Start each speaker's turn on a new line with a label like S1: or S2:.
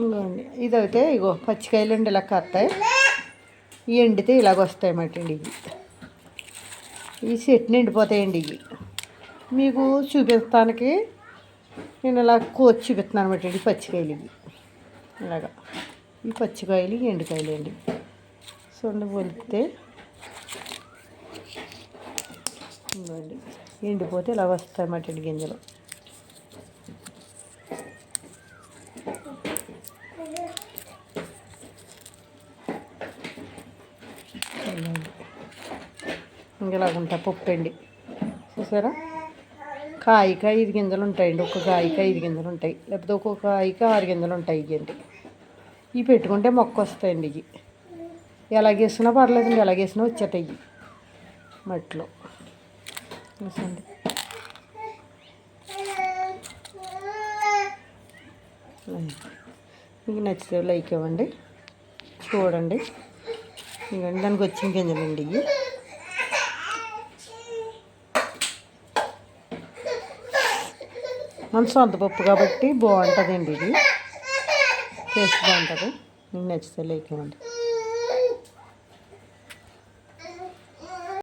S1: ఇగోండి ఇదైతే ఇగో పచ్చికాయలు అండి ఇలా కత్తాయి. ఈ ఎండితే ఇలాగ వస్తాయన్నమాట అండి. ఈ చెట్టు నిండిపోతాయండి. ఇవి మీకు చూపిస్తానికి నేను ఇలా కోసి చూపిస్తున్నాను అనమాట అండి. పచ్చికాయలు ఇవి ఇలాగా, ఈ పచ్చికాయలు ఎండుకాయలు అండి. సొండ పొలిపితే ఇవ్వండి, ఎండిపోతే ఇలా వస్తాయన్నమాట అండి గింజలు. ఇంకెలాగుంటా పప్పు అండి. చూసారా, కాయకి 5 గింజలు ఉంటాయండి. ఒక్క కాయకి 5 గింజలు ఉంటాయి, లేకపోతే ఒక్కొక్క కాయకి 6 గింజలు ఉంటాయి. ఇవ్వండి, ఇవి పెట్టుకుంటే మొక్క వస్తాయండి. ఇవి ఎలాగేసినా పర్లేదండి, ఎలాగేసినా వచ్చేటాయి మట్టిలో. చూసండి, మీకు నచ్చితే లైక్ ఇవ్వండి, చూడండి. ఇంకండి దానికి వచ్చిన గింజలండి ఇవి. మన సొంత పప్పు కాబట్టి బాగుంటుందండి. ఇది టేస్ట్ బాగుంటుంది. మీకు నచ్చితే లైక్ ఇవ్వండి.